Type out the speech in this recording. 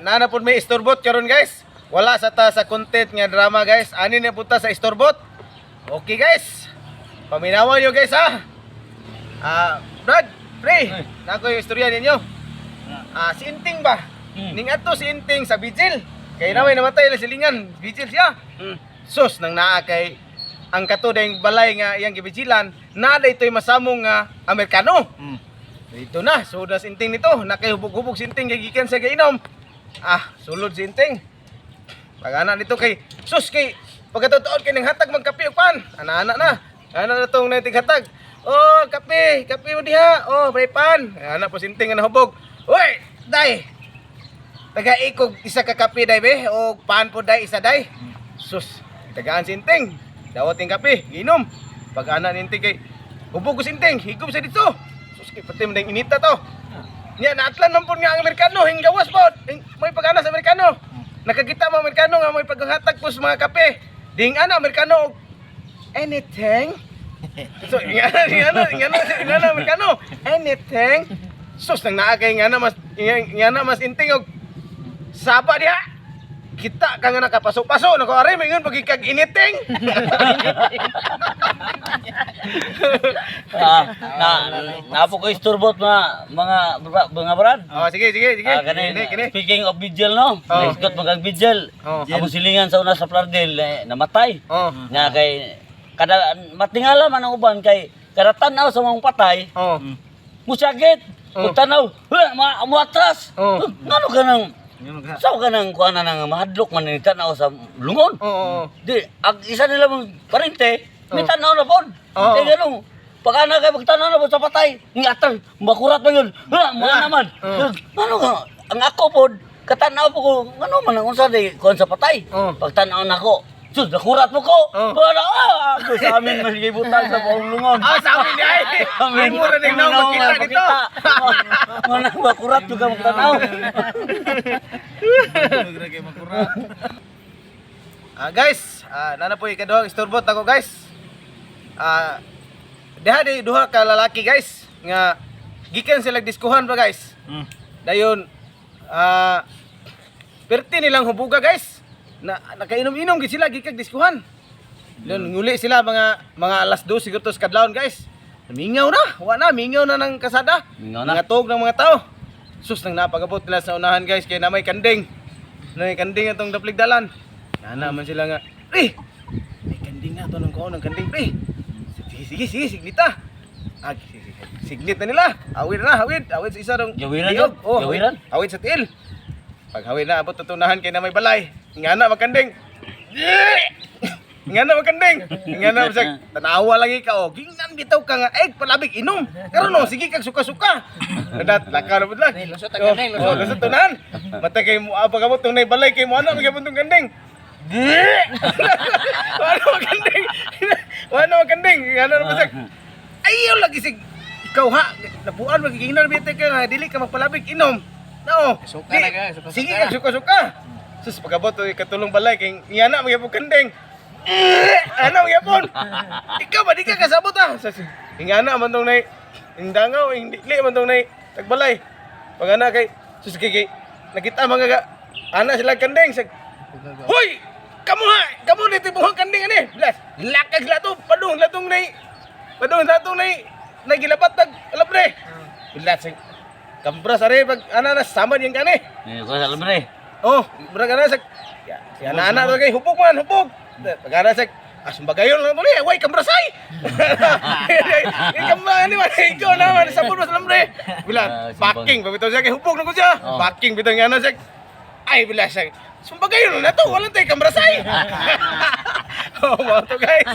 nanapod may istorbot karon guys. Wala sa ta sa content nga drama guys. Ani na punta sa istorbot. Okay guys. Paminawan nyo guys ha. Brad, pre, nako yung istorya ninyo. Si Inting ba? Ning ato si Inting sa Vigil. Kay naway namatay lang silingan, Vigil siya. Sus nang naa kay ang katudeng balay nga iyang gibijilan, na daytoy masamong nga Amerikano. Ito na, suda si Inting nito, nakahubog-hubog si Inting gigikan sa gainom. Sulod si Inting. Pag-ana nito kay sus kay pagkatutuon kay ning hatag magkape og pan. Ana-ana na. Ana na tong nating hatag. Oh, kape mo diha. Oh, may pan. Ana po si Inting nga nahubog. Hoy, day. Taga-ikog isa ka kape day be o pan po day isa day. Sus, tagaan si Inting. Dawat yung kape, ginom. Pag-ana ni Inting kay hubog ko si Inting, higop sa dito. Sus, kay pati mo na inita to. Nya naatlan man po nga ang Amerikano, hinggawas po. May pag-ana sa Amerikano. Nakakita mo Amerikano nga may paghatag po sa mga kape. Ding ana Amerikano anything. So, ingana Amerikano anything. Sus nang naa kay ingana mas Inting og sapa diha. Kita ka nga nakapasok-pasok nako are mingon pagikag initing. Napo ko istorbot mga brad. Sige. Kani speaking of Vigil no. Iskot magag Vigil. Amo silingan sa una sa Plardel namatay. Nga kay kada matingala man ang uban kay kada tan-aw sa mga patay. Musagit. Ug tanaw, mo atras. Ngano kanang sao ka nang kuha na nang mahadlok man ni tanaw sa lungon? Di, ang isa nila mong parente, may tanaw na po. Kaya gano'n, pag ana kayo magtanaw na po sa patay, ingatan, makurat man yun. Mga naman. Ano ka, ang ako po, katanaw po ko, ano man ang unsa di kuha sa patay. Pag tanaw na ko, sus, nakurat mo ko. Para, ako sa amin masigibutan sa buong lungon. Sa amin di ay. Ay mo rin na makita dito. Mana makurat juga magtanaw. Guys, nana po ikaduhang istorbot ako guys. Diha di duha ka lalaki guys nga gikan sila diskuhan pa guys. Dayon perti nilang hubuga guys. Nakainom-inom gid sila gikag diskuhan. Doon nguli sila mga alas 2 siguro tos kadlawon guys. Mingaw na, mingaw na ng kasada. Mga tog ng mga tao. Sus nang napagabot nila sa unahan guys kay na may kanding. May kanding atong dapligdalan. Naman sila nga, "Pre, may kanding na to ng kuon ng kanding, pre." Sige, signita. Signit na nila. Awid sa isa dong. Jawiran yun? Jawiran? Awid sa tiil. Pag hawid na abot tutunahan kay na may balay. Ingana magkanding. Ingana sa tanawa lagi ka o. Gingnan bitaw ka nga egg palabig inom. Karon no sige kag suka-suka. Kadat laka ra pud lang. Lusot tunahan. Mata kay mo pag abot tong nay balay kay mo ana magabot tong kanding. Wano magkanding. Ingana ra pasag. Ayaw lagi sig ikaw ha. Napuan magigingnan bitaw ka nga dili ka magpalabig inom. No. Sige kag suka-suka. Sus pagabot oy katulong balay kay ingana magyapon kanding. Ano magyapon? Ikaw ba di ka kasabot ah? Ingana man tong nay indangaw hindi man tong nay tagbalay. Pag ana kay sus kay nakita mga ana sila kanding sag. Hoy! Kamu dito buhang kanding ani. Blas. Lakag la to padung latong nay. Padung latong nay nagilapat tag alabre. Blas. Kambras are pag ana na sama yung kani. Ko sa alabre. Oh, murag ana sag. Si ana-ana to kay hupog. Pag ana sag sumbagayon lang to ni. Way kambrasay. Ikamba ni man ikaw naman sa puno sa lambre. Bila packing pabitaw siya kay hupog na ko siya. Packing bitaw nga ana sag. Ay bila sag. Sumbagayon na to, wala tay kambrasay. Oh, mo to guys.